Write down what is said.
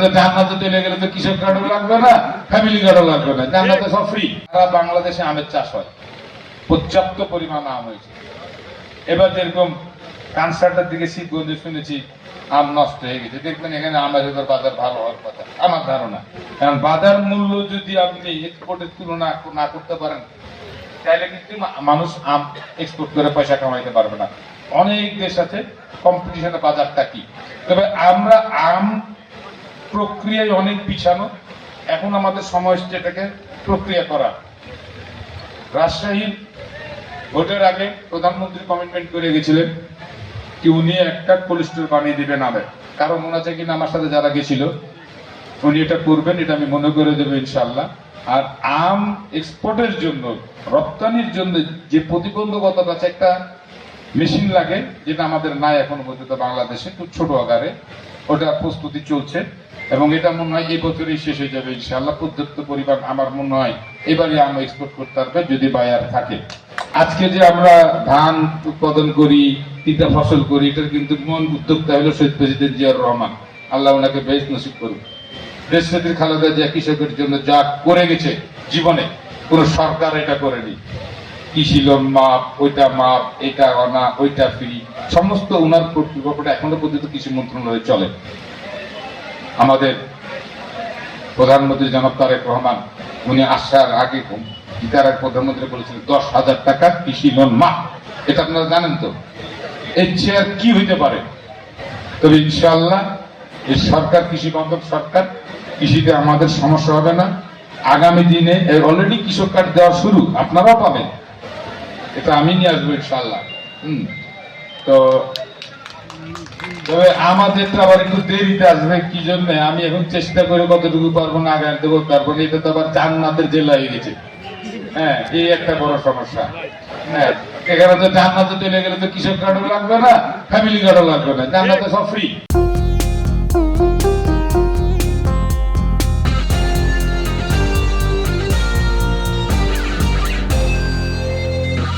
তো জান্নাতে চলে গেলে তো কৃষক কার্ডও লাগবে না, ফ্যামিলি কার্ডও লাগবে না, জান্নাতে সব ফ্রি। সারা বাংলাদেশে আমের চাষ হয়, পর্যাপ্ত পরিমাণ আম হয়েছে। এবার যেরকম কানসারটার দিকে শিবগঞ্জে শুনেছি আম নষ্ট হয়ে গেছে, দেখবেন এখানে আমের এবার বাজার ভালো হওয়ার কথা আমার ধারণা। কারণ বাজার মূল্য যদি আপনি এক্সপোর্টের তুলনা না করতে পারেন তাহলে কিন্তু মানুষ আম এক্সপোর্ট করে পয়সা কামাইতে পারবে না। অনেক দেশ আছে কম্পিটিশনে বাজারটা কি, তবে আমরা আম প্রক্রিয়ায় অনেক পিছানো। এখন আমাদের সময় এটাকে প্রক্রিয়া করা। রাজশাহীর ভোটের আগে প্রধানমন্ত্রী কমিটমেন্ট করে গেছিলেন কি উনি একটা কোল্ড স্টোর বানিয়ে দিবেন আমের। কারণ মনে আছে কিনা আমার সাথে যারা গেছিল, উনি এটা করবেন, এটা আমি মনে করে দেবো ইনশাল্লাহ। আর আম এক্সপোর্টের জন্য, রপ্তানির জন্য যে প্রতিবন্ধকতা আছে, একটা মেশিন লাগে যেটা আমাদের নাই এখনো পর্যন্ত বাংলাদেশে, খুব ছোট আকারে, ওটা প্রস্তুতি চলছে এবং এটা মনে হয় এই বছরই শেষ হয়ে যাবে ইনশাআল্লাহ। পর্যাপ্ত পরিমাণ আমার মনে হয় এবারে আম এক্সপোর্ট করতে পারবে যদি বায়ার থাকে। আজকে যে আমরা ধান উৎপাদন করি, তিনটা ফসল করি, এটার কিন্তু মূল উদ্যোক্তা হলো শহীদ প্রেসিডেন্ট জিয়াউর রহমান, আল্লাহ ওনাকে বেশ নসিব করুন। দেশ নেত্রী খালেদা জিয়া কৃষকের জন্য যা করে গেছে জীবনে, কোন সরকার এটা করেনি। কৃষি লোন মাপ, ওইটা মাপ, এটা অনা, ওইটা ফ্রি, সমস্ত উনার কর্তৃপক্ষটা এখনো পর্যন্ত কৃষি মন্ত্রণালয়ে চলে। আমাদের প্রধানমন্ত্রী জনাব তারেক রহমান উনি আসার আগে তার প্রধানমন্ত্রী বলেছিলেন 10,000 টাকা কৃষি লোন মাপ। এটা আপনারা জানেন তো, এর চেয়ে আর কি হইতে পারে। তবে ইনশাআল্লাহ এই সরকার কৃষি বান্ধব সরকার, কৃষিতে আমাদের সমস্যা হবে না। আগামী দিনে অলরেডি কৃষক কার্ড দেওয়া শুরু, আপনারাও পাবেন, এটা আমি নিয়ে আসবো ইনশাআল্লাহ। তো তবে আমাদের তো আবার একটু দেরিতে আসবে, কি জন্য আমি এখন চেষ্টা করে কতটুকু পারবো না আগে আনতে করতে পারবো না, এটা তো আবার জান্নাতের জেলা হয়ে গেছে। হ্যাঁ, এই একটা বড় সমস্যা। হ্যাঁ, এখানে তো জান্নাতে চলে গেলে তো কৃষক কার্ডও লাগবে না, ফ্যামিলি কার্ডও লাগবে না, জান্নাতে সব ফ্রি।